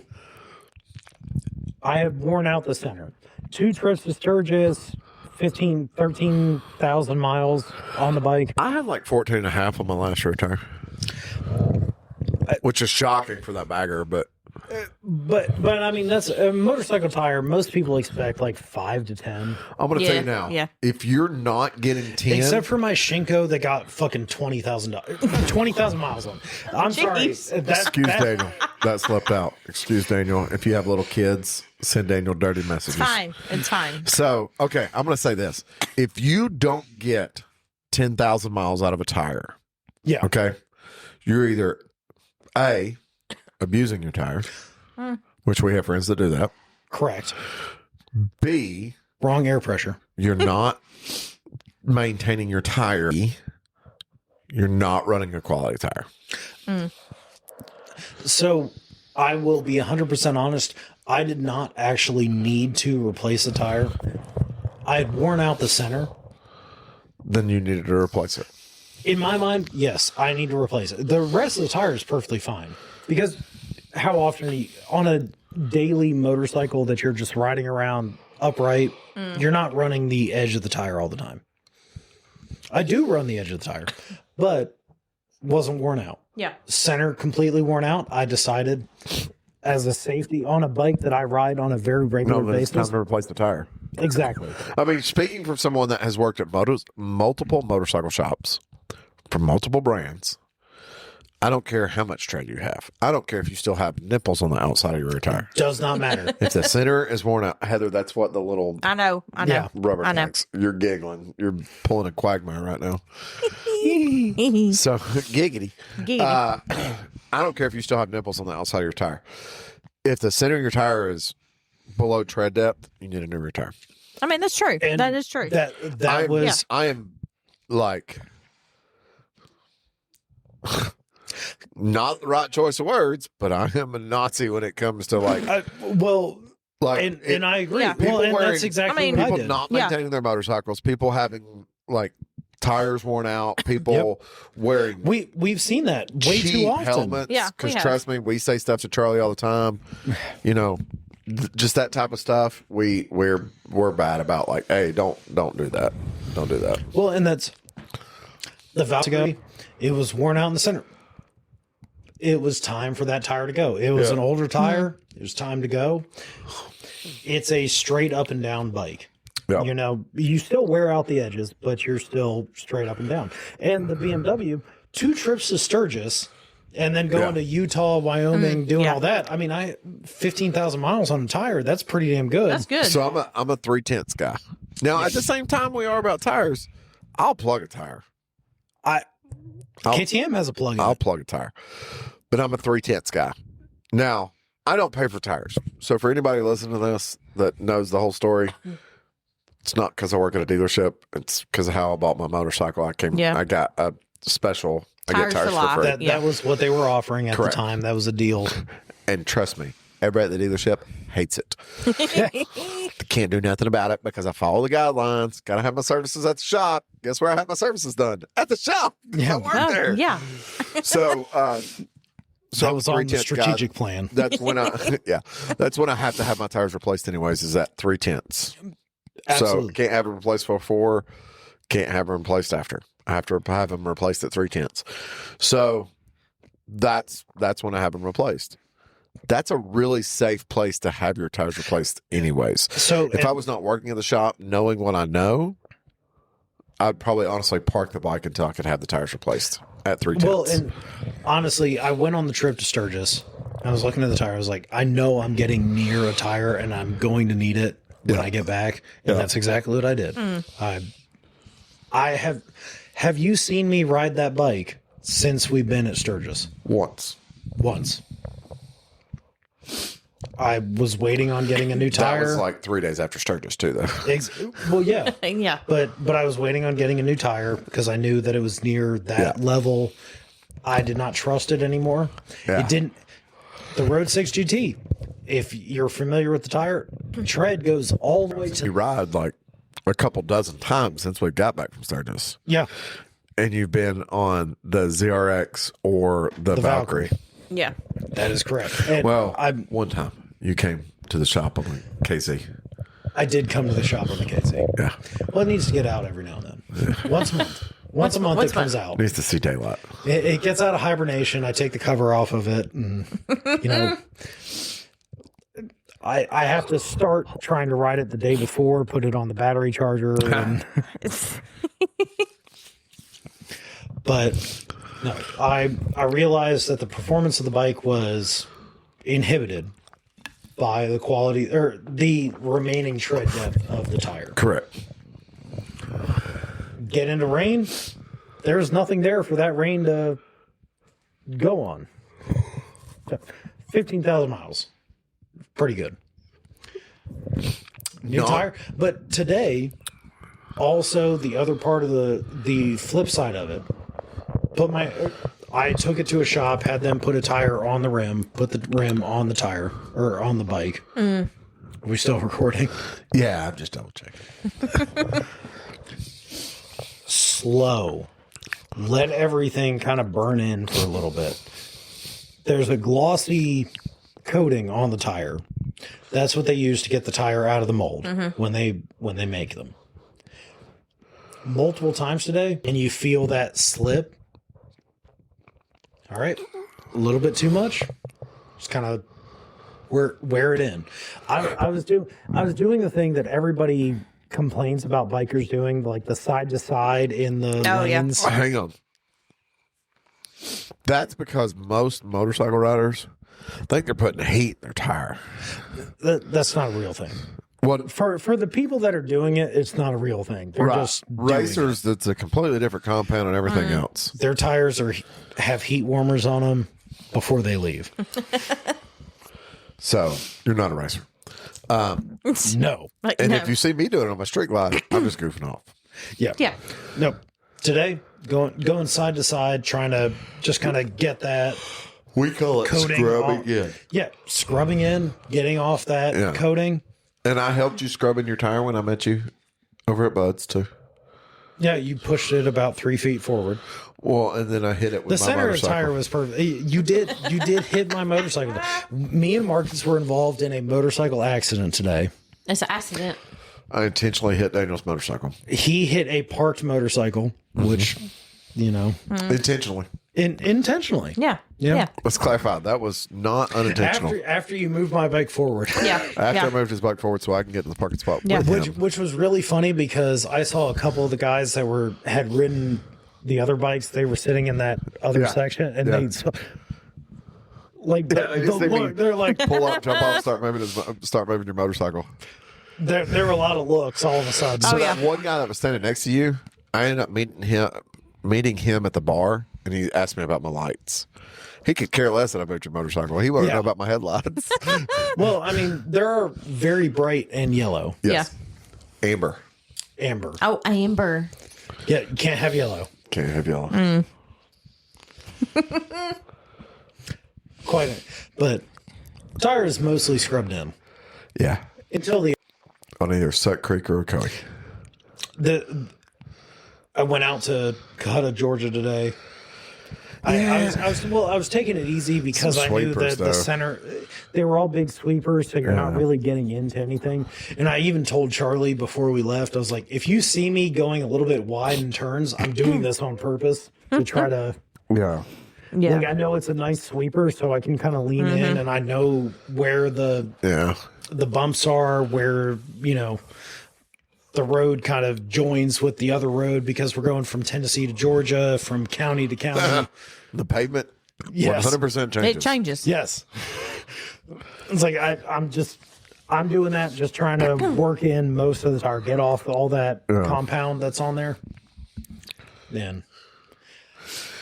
I have worn out the center. 2 trips to Sturgis, 13,000 miles on the bike. I had like 14 and a half on my last road tire, which is shocking for that bagger, but But I mean, that's a motorcycle tire. Most people expect like 5 to 10. I'm going to tell Yeah, you now, yeah. if you're not getting 10, Except for my Shinko that got fucking 20,000 miles on. I'm sorry. Jeez. excuse Daniel, that slipped out. Excuse Daniel. If you have little kids, send Daniel dirty messages. Fine. It's fine. So, okay, I'm going to say this. If you don't get 10,000 miles out of a tire, Yeah. okay, you're either A, abusing your tire, which we have friends that do that. Correct. B, Wrong air pressure. you're not maintaining your tire. You're not running a quality tire. So I will be 100% honest. I did not actually need to replace the tire. I had worn out the center. Then you needed to replace it. In my mind, yes, I need to replace it. The rest of the tire is perfectly fine because how often on a daily motorcycle that you're just riding around upright, you're not running the edge of the tire all the time. I do run the edge of the tire, but wasn't worn out. Yeah. Center completely worn out. I decided as a safety on a bike that I ride on a very regular No, then it's time basis. to replace the tire. Exactly. I mean, speaking from someone that has worked at multiple motorcycle shops for multiple brands, I don't care how much tread you have. I don't care if you still have nipples on the outside of your rear tire. Does not matter. If the center is worn out, Heather, that's what the little I know. Yeah. rubber I know. tanks. You're giggling. You're pulling a quagmire right now. Giggity. So giggity. I don't care if you still have nipples on the outside of your tire. If the center of your tire is below tread depth, you need a new rear tire. I mean, that's true. And That is true. That was I am like not the right choice of words, but I am a Nazi when it comes to like and I agree. Yeah. Well, and wearing- that's exactly I mean, what I people did. not Yeah. maintaining their motorcycles, people having like tires worn out, people wearing We've seen that way cheap too often. helmets. Yeah, we Because have. trust me, we say stuff to Charlie all the time. You know, just that type of stuff. We're bad about like, hey, don't do that. Don't do that. Well, and that's the Valkyrie. It was worn out in the center. It was time for that tire to go. It was Yeah. an older tire. It was time to go. It's a straight up and down bike. Yeah. You know, you still wear out the edges, but you're still straight up and down. And the BMW, 2 trips to Sturgis and then going Yeah. to Utah, Wyoming, doing yeah. all that. I mean, 15,000 miles on a tire. That's pretty damn good. That's good. So I'm a 3/10 guy. Now at the same time we are about tires, I'll plug a tire. KTM has a plug-in. I'll plug a tire. But I'm a 3/10 guy. Now, I don't pay for tires. So for anybody listening to this that knows the whole story, It's not because I work at a dealership. It's because of how I bought my motorcycle. I got a special. I get Tires tires for for life. free. That was what they were offering at Correct. the time. That was a deal. And trust me, everybody at the dealership hates it. They can't do nothing about it because I follow the guidelines. Got to have my services at the shop. Guess where I have my services done? At the shop. Yeah. I work there. Yeah. So, That was on the 3/10 strategic guide. plan. That's when that's when I have to have my tires replaced anyways, is at 3/10. So Absolutely. can't have them replaced before, can't have them replaced after. I have to have them replaced at 3/10. So that's when I have them replaced. That's a really safe place to have your tires replaced anyways. So If I was not working in the shop, knowing what I know, I'd probably honestly park the bike until I could have the tires replaced at 3/10. well, and honestly, I went on the trip to Sturgis. I was looking at the tire. I was like, I know I'm getting near a tire, and I'm going to need it when I get back. And that's exactly what I did. I have. Have you seen me ride that bike since we've been at Sturgis? Once. I was waiting on getting a new tire. That was like 3 days after Sturgis too, though. Well, yeah. Yeah. But I was waiting on getting a new tire because I knew that it was near that level. I did not trust it anymore. Yeah. It didn't. The Road 6 GT, if you're familiar with the tire, tread goes all the way You to. ride like a couple dozen times since we got back from Sturgis. Yeah. And you've been on the ZRX or the Valkyrie. Yeah. That is correct. And Well, I one time you came to the shop on the KZ. I did come to the shop on the KZ. Yeah. Well, it needs to get out every now and then. Once a month. Once a month it comes out. Needs to see daylight. It gets out of hibernation. I take the cover off of it, and I have to start trying to ride it the day before, put it on the battery charger, and but no, I realized that the performance of the bike was inhibited by the quality or the remaining tread depth of the tire. Correct. Get into rain, there's nothing there for that rain to go on. 15,000 miles. Pretty good. New tire. But today, also the other part of the flip side of it, I took it to a shop, had them put a tire on the rim, put the rim on the tire or on the bike. Are we still recording? Yeah, I'm just double checking. Slow. Let everything kind of burn in for a little bit. There's a glossy coating on the tire. That's what they use to get the tire out of the mold when they make them. Multiple times today, and you feel that slip. All right, a little bit too much. Just kind of wear it in. I was doing the thing that everybody complains about bikers doing, like the side to side in the lanes. Oh, hang on. That's because most motorcycle riders think they're putting heat in their tire. That's not a real thing. What For the people that are doing it, it's not a real thing. They're just doing racers? That's a completely different compound and everything else. it. Their tires have heat warmers on them before they leave. So you're not a racer. No. And if you see me doing it on my street glide, I'm just goofing off. Yeah. Yeah. Nope. Today, going side to side, trying to just kind of get that We call it coating scrubbing off. in. Yeah, scrubbing in, getting off that coating. And I helped you scrubbing your tire when I met you over at Bud's too. Yeah, you pushed it about 3 feet forward. Well, and then I hit it with The my center of the motorcycle. tire was perfect. You did hit my motorcycle. Me and Marcus were involved in a motorcycle accident today. It's an accident. I intentionally hit Daniel's motorcycle. He hit a parked motorcycle, which, Intentionally. intentionally. Yeah. Yeah. Yeah. Let's clarify. That was not unintentional. After you moved my bike forward. Yeah. After I moved his bike forward so I can get to the parking spot Yeah. with him. Which was really funny because I saw a couple of the guys that had ridden the other bikes. They were sitting in that other section, and they They just see me they're like pull up, jump off, start moving your motorcycle. there were a lot of looks all of a sudden. So Oh, yeah. that one guy that was standing next to you, I ended up meeting him at the bar, and he asked me about my lights. He could care less that I moved your motorcycle. He wanted to know about my headlights. Well, I mean, they're very bright and yellow. Yes. Amber. Amber. Oh, amber. Yeah, you can't have yellow. Can't have yellow. But tire is mostly scrubbed in Yeah. until On either Suck Creek or Ocoee. I went out to Cohutta, Georgia today. I was taking it easy because Some I knew sweepers, that the though. center, they were all big sweepers, so you're not really getting into anything. And I even told Charlie before we left, I was like, if you see me going a little bit wide in turns, I'm doing this on purpose to try to. Yeah. Yeah. Like, I know it's a nice sweeper, so I can kind of lean in, and I know where the bumps are, where the road kind of joins with the other road because we're going from Tennessee to Georgia, from county to county. The pavement, Yes. 100% changes. It changes. Yes. It's like I'm doing that, just trying to work in most of the tire, get off all that compound that's on there. Then,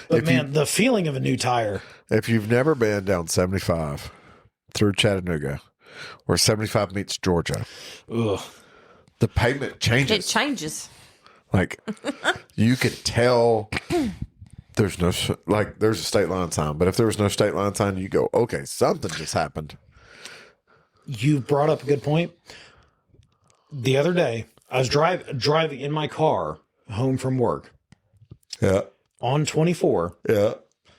but man, the feeling of a new tire. If you've never been down 75 through Chattanooga, where 75 meets Georgia, Ugh. the pavement changes. It changes. Like, you could tell there's no, there's a state line sign, but if there was no state line sign, you go, okay, something just happened. You brought up a good point. The other day, I was driving in my car home from work Yeah. on 24. Yeah.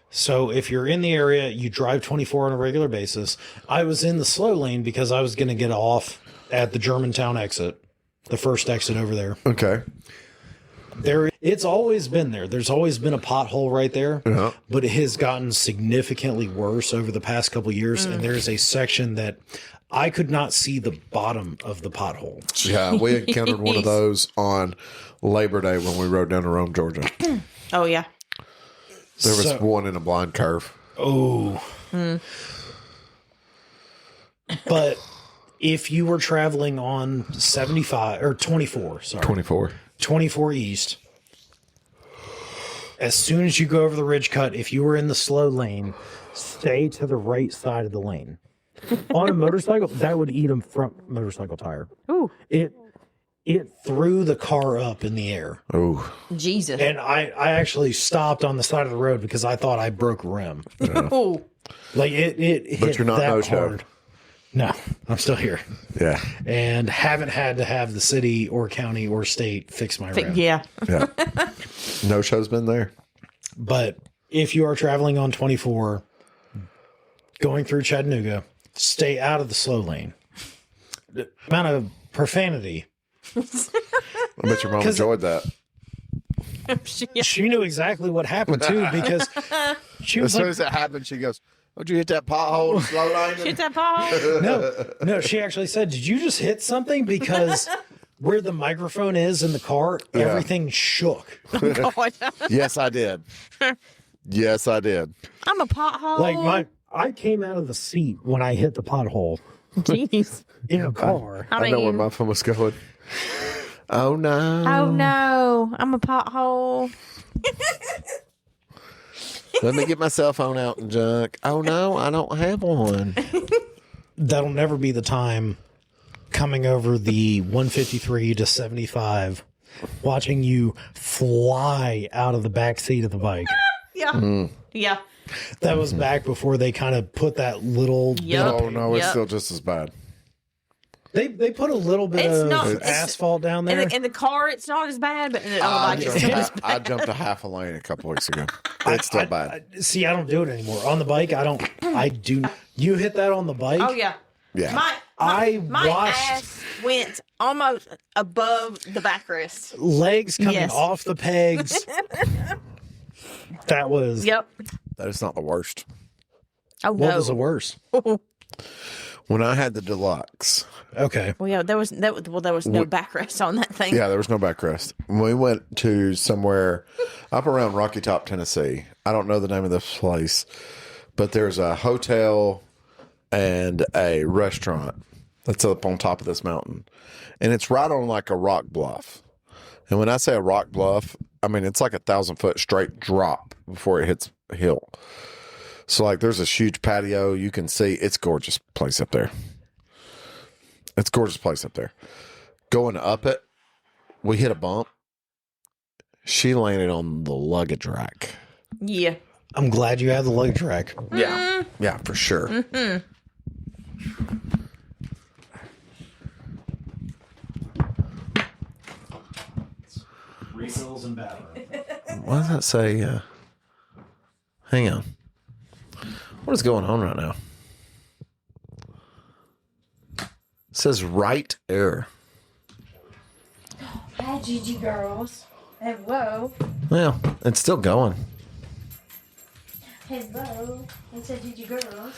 So if you're in the area, you drive 24 on a regular basis. I was in the slow lane because I was going to get off at the Germantown exit, the first exit over there. Okay. It's always been there. There's always been a pothole right there, but it has gotten significantly worse over the past couple of years. And there's a section that I could not see the bottom of the pothole. Yeah. We encountered one of those on Labor Day when we rode down to Rome, Georgia. Oh, yeah. There was one in a blind curve. Oh. But if you were traveling on 75 or 24, 24 east, as soon as you go over the ridge cut, if you were in the slow lane, stay to the right side of the lane. On a motorcycle, that would eat a front motorcycle tire. Ooh. It threw the car up in the air. Oh. Jesus. And I actually stopped on the side of the road because I thought I broke a rim. Ooh. Like it hit But you're not that no-show. hard. No, I'm still here. Yeah. And haven't had to have the city or county or state fix my rim. Yeah. Yeah. No show's been there. But if you are traveling on 24, going through Chattanooga, stay out of the slow lane. The amount of profanity. I bet your mom enjoyed that. She knew exactly what happened too because she was As soon like, as it happened, she goes, "Oh, did you hit that pothole in slow lane?" Hit that ball. no, she actually said, did you just hit something? Because where the microphone is in the car, everything shook. God. Yes, I did. Yes, I did. I'm a pothole. Like I came out of the seat when I hit the pothole Jeez. in a car. I know where my phone was going. Oh no! Oh no, I'm a pothole. Let me get my cell phone out and junk. Oh no, I don't have one. That'll never be the time coming over the 153 to 75, watching you fly out of the back seat of the bike. Yeah. Yeah. That was back before they kind of put that little bit Yep. of, Oh no, it's Yep. still just as bad. they put a little bit It's of not- it's- asphalt down there. In the car, it's not as bad, but on the bike, it's still as bad. I jumped a half a lane a couple weeks ago. It's still bad. See, I don't do it anymore. On the bike, I do. You hit that on the bike? Oh yeah. Yeah. My watched- ass went almost above the backrest. Legs coming Yes. off the pegs. That was. Yep. That is not the worst. Oh What no. was the worst? When I had the deluxe, Okay. Well, yeah, there was no backrest on that thing. yeah, there was no backrest. We went to somewhere up around Rocky Top, Tennessee. I don't know the name of this place, but there's a hotel and a restaurant that's up on top of this mountain. And it's right on like a rock bluff. And when I say a rock bluff, I mean it's like 1,000-foot straight drop before it hits a hill. So like there's this huge patio you can see. It's a gorgeous place up there. It's a gorgeous place up there. Going up it we hit a bump. She landed on the luggage rack. Yeah. I'm glad you have the luggage rack. Yeah. Yeah, for sure. Mm-hmm. Refills and bathroom. Why does that say? Hang on. What is going on right now? It says right error. Hi, Gigi girls. Hello. Well, it's still going. Hello. It's a Gigi girls.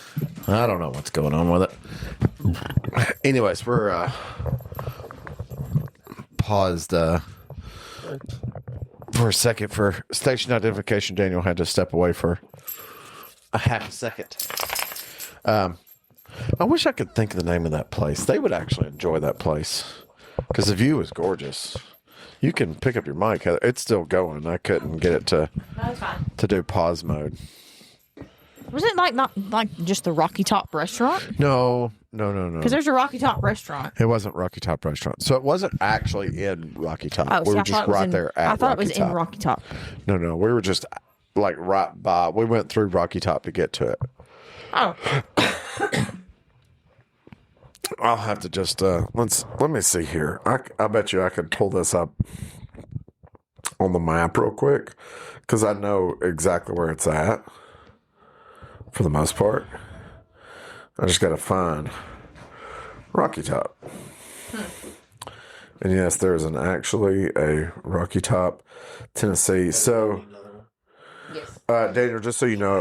I don't know what's going on with it. Anyways, we're paused for a second for station identification. Daniel had to step away for a half a second. I wish I could think of the name of that place. They would actually enjoy that place because the view is gorgeous. You can pick up your mic, Heather. It's still going. I couldn't get it to do pause mode. Was it not like just the Rocky Top restaurant? No. Because there's a Rocky Top restaurant. It wasn't Rocky Top Restaurant. So it wasn't actually in Rocky Top. Oh, we were just right there at I thought Rocky it was Top. in Rocky Top. No. We were just like right by. We went through Rocky Top to get to it. Oh. I'll have to just let me see here. I bet you I could pull this up on the map real quick because I know exactly where it's at for the most part. I just got to find Rocky Top. And yes, there is actually a Rocky Top, Tennessee. So, Yes. Daniel, just so you know,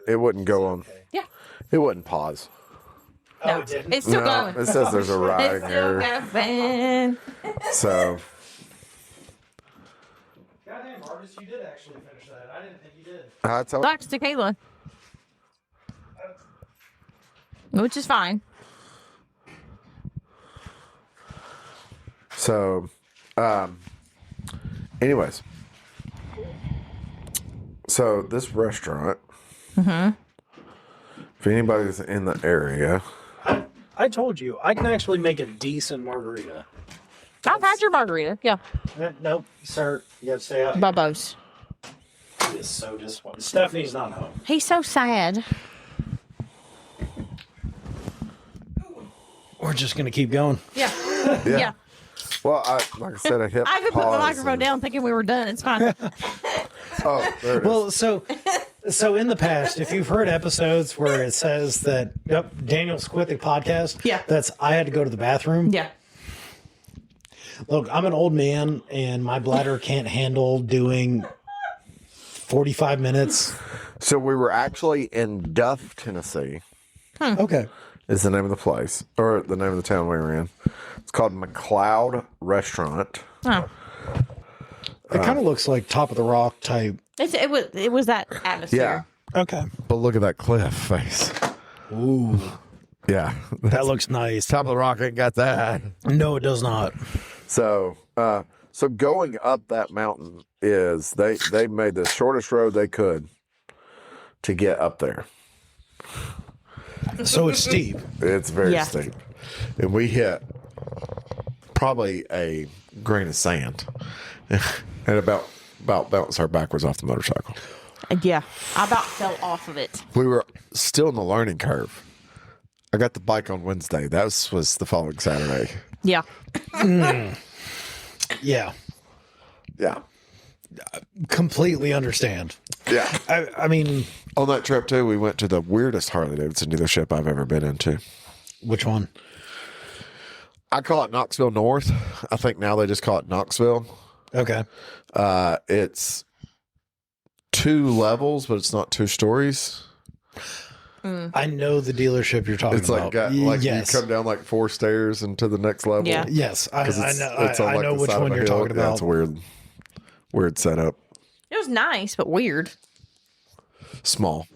it wouldn't go on. Yeah. It wouldn't pause. No, it didn't? it's still No, going. it says there's a It's riding still error. going. So, Goddamn, Marcus, you did actually finish that. I didn't think you did. I told Back to Kayla. Which is fine. So, anyways, so this restaurant, if anybody's in the area, I told you, I can actually make a decent margarita. I've had your margarita. Yeah. Nope, sir. You have to stay out. Bubbo's. He is so disappointed. Stephanie's not home. He's so sad. We're just going to keep going. Yeah. yeah. Yeah. Well, like I said, I hit I even put pause the microphone down thinking we were done. It's fine. Oh, there it is. Well, so in the past, if you've heard episodes where it says that, yep, Daniel's quit the podcast, Yeah. that's I had to go to the bathroom. Yeah. Look, I'm an old man and my bladder can't handle doing 45 minutes. So we were actually in Duff, Tennessee, Okay. is the name of the place, or the name of the town we were in. It's called McLeod Restaurant. Oh. It kind of looks like top of the rock type. It was that atmosphere. Yeah. Okay. But look at that cliff face. Ooh, Yeah. that looks nice. Top of the rock ain't got that. No, it does not. So, so going up that mountain is they made the shortest road they could to get up there. So it's steep. It's very Yeah. steep, and we hit probably a grain of sand, and about bounced our backwards off the motorcycle. Yeah. I about fell off of it. We were still in the learning curve. I got the bike on Wednesday. That was the following Saturday. Yeah. Yeah. Yeah, Completely understand. yeah. I mean, On that trip too, we went to the weirdest Harley Davidson dealership I've ever been into. which one? I call it Knoxville North. I think now they just call it Knoxville. Okay. It's 2 levels, but it's not 2 stories. I know the dealership you're talking It's about. like Yes. you come down like 4 stairs into the next level. Yeah. Yes, I 'Cause know. it's on, I like, know the which side of one a you're hill. talking Yeah, about. it's a weird setup. It was nice, but weird. Small.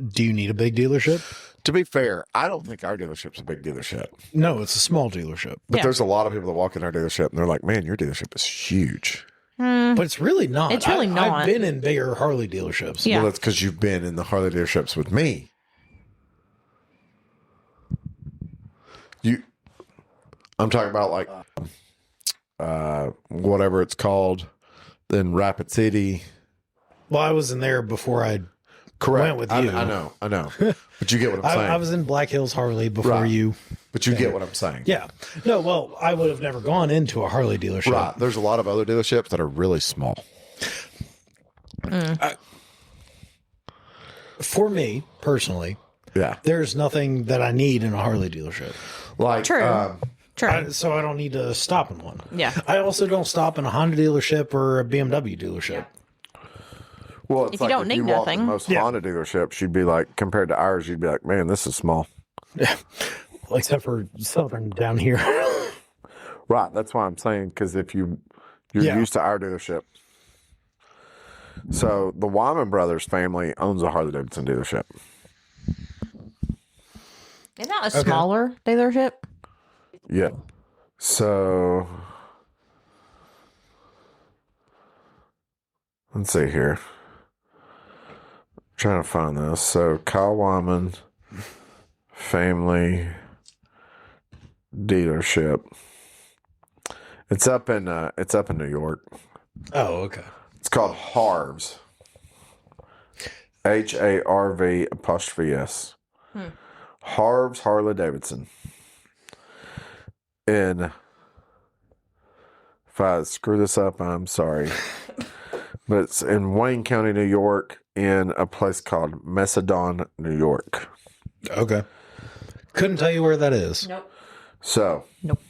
Do you need a big dealership? To be fair, I don't think our dealership's a big dealership. No, it's a small dealership. But Yeah. there's a lot of people that walk in our dealership and they're like, man, your dealership is huge. But it's really not. It's really not. I've been in bigger Harley dealerships. Yeah. Well, that's because you've been in the Harley dealerships with me. I'm talking about like whatever it's called in Rapid City. Well, I was in there before I Correct. went with you. I know. But you get what I'm saying. I was in Black Hills Harley before Right. you. But you get what I'm saying. Yeah. No, well, I would have never gone into a Harley dealership. Right. There's a lot of other dealerships that are really small. For me, personally, Yeah. there's nothing that I need in a Harley dealership. Like, True. True. So I don't need to stop in one. Yeah. I also don't stop in a Honda dealership or a BMW delership. well, it's If you like don't need you walk in nothing. most Yeah. Honda dealerships, you'd be like, compared to ours, you'd be like, man, this is small. Except for Southern down here. Right. That's why I'm saying, because if you're Yeah. used to our dealership. So the Wyman brothers family owns a Harley Davidson dealership. Isn't that a smaller dealership? Yeah. So let's see here. Trying to find this. So Kyle Wyman family dealership. It's up in New York. Oh, okay. It's called Harv's. HARV''S. Harv's Harley Davidson. And if I screw this up, I'm sorry. But it's in Wayne County, New York, in a place called Macedon, New York. Okay. Couldn't tell you where that is. Nope. So, Nope.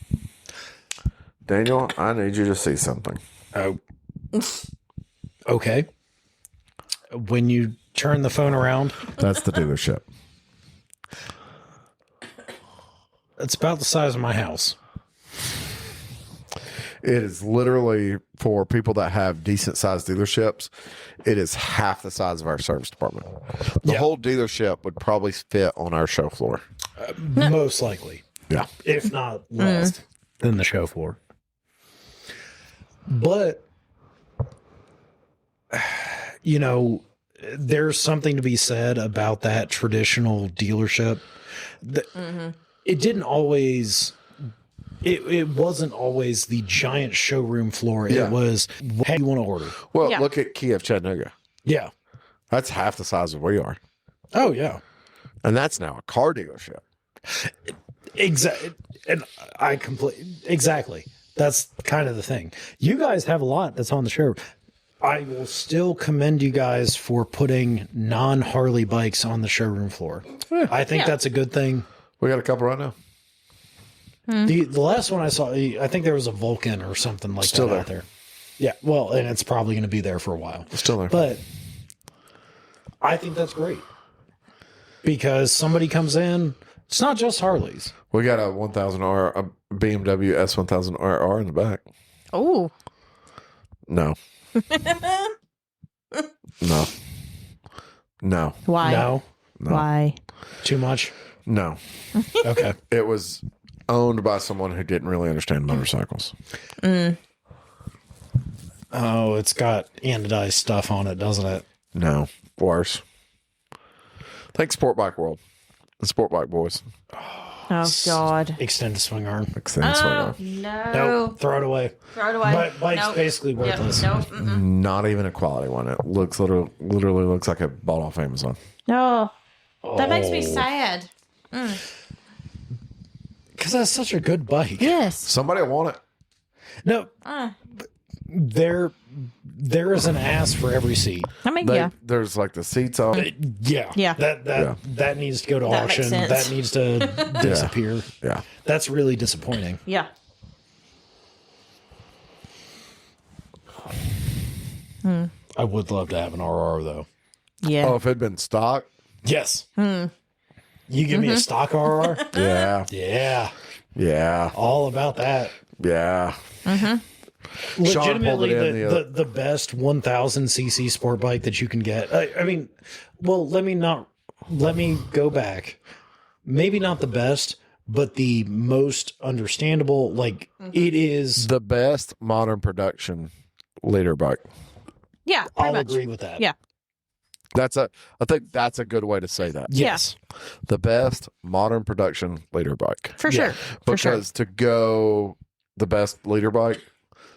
Daniel, I need you to see something. Oh. Okay. When you turn the phone around, That's the dealership. it's about the size of my house. It is literally for people that have decent sized dealerships. It is half the size of our service department. The Yeah. whole dealership would probably fit on our show floor. Most likely. Yeah. If not less than the show floor. But, you know, there's something to be said about that traditional dealership. It didn't always... It wasn't always the giant showroom floor. Yeah. It was, what do you want to order? Well, Yeah. look at Kia of Chattanooga. Yeah. That's half the size of we are. Oh, yeah. And that's now a car dealership. Exactly. And I exactly. That's kind of the thing. You guys have a lot that's on the show. I will still commend you guys for putting non-Harley bikes on the showroom floor. I think that's a good thing. We got a couple right now. The last one I saw, I think there was a Vulcan or something like Still that out there. Yeah, well, and it's probably going to be there for a while. Still there. But I think that's great because somebody comes in. It's not just Harleys. We got a 1000R, a BMW S1000RR in the back. Oh. No. No. No. Why? No, Why? too much. No. Okay. It was owned by someone who didn't really understand motorcycles. Oh, it's got anodized stuff on it, doesn't it? No. Worse. Think Sport Bike World. The Sport Bike Boys. Oh, God. Extended swing arm. Extended swing arm. No. Nope. Throw it away. Throw it away. But bike's Nope. basically Yep. worthless. Nope. Not even a quality one. It looks literally looks like it bought off Amazon. No. That makes me sad. Because that's such a good bike. Yes. Somebody will want it. No, there is an ass for every seat. I mean, yeah. There's like the seats on. Yeah. Yeah. That needs to go to That makes auction. sense. That needs to disappear. Yeah. That's really disappointing. Yeah. I would love to have an RR though. Yeah. Oh, if it'd been stock. Yes. You give me a stock RR? Yeah. Yeah. Yeah. All about that. Yeah. Legitimately pulled it in the best 1000cc sport bike that you can get. I mean, well, let me go back. Maybe not the best, but the most understandable. Like it is. The best modern production leader bike. Yeah. Pretty I'll much. agree with that. Yeah. I think that's a good way to say that. Yes. The best modern production leader bike. For sure. For sure. Because to go the best leader bike,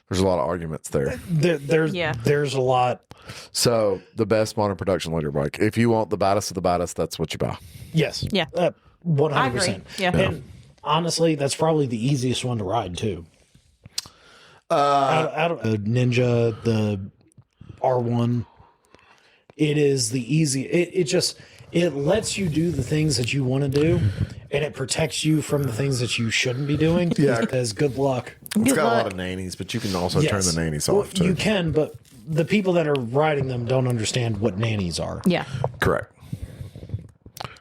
there's a lot of arguments there. There's a lot. So the best modern production leader bike. If you want the baddest of the baddest, that's what you buy. Yes. Yeah. 100%. I agree. Yeah. And honestly, that's probably the easiest one to ride too. Out of the Ninja, the R1, it is the easy. It lets you do the things that you want to do, and it protects you from the things that you shouldn't be doing. Yeah. Because good luck. It's got a lot of nannies, but you can also turn the nannies off too. You can, but the people that are riding them don't understand what nannies are. Yeah. Correct.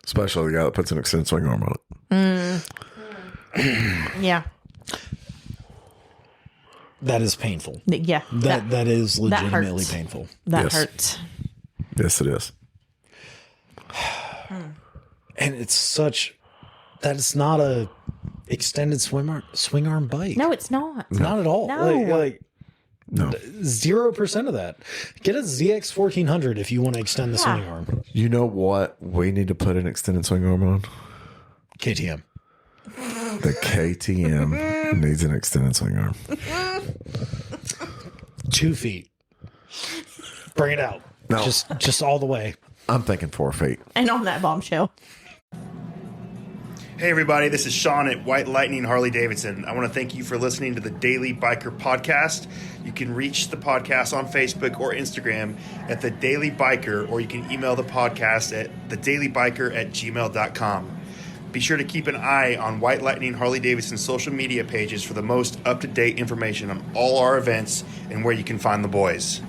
Especially the guy that puts an extended swing arm on it. Yeah. That is painful. Yeah. That is legitimately hurts. painful. That hurts. Yes, it is. And it's such that it's not a extended swing arm bike. No, it's not. Not at all. No. No. 0% of that. Get a ZX 1400 if you want to extend the swing arm. You know what we need to put an extended swing arm on? KTM. The KTM needs an extended swing arm. 2 feet. Bring it out. No. Just all the way. I'm thinking 4 feet. And on that bombshell. Hey everybody, this is Sean at White Lightning Harley Davidson. I want to thank you for listening to the Daily Biker Podcast. You can reach the podcast on Facebook or Instagram at The Daily Biker, or you can email the podcast at thedailybiker@gmail.com. Be sure to keep an eye on White Lightning Harley Davidson social media pages for the most up-to-date information on all our events and where you can find the boys.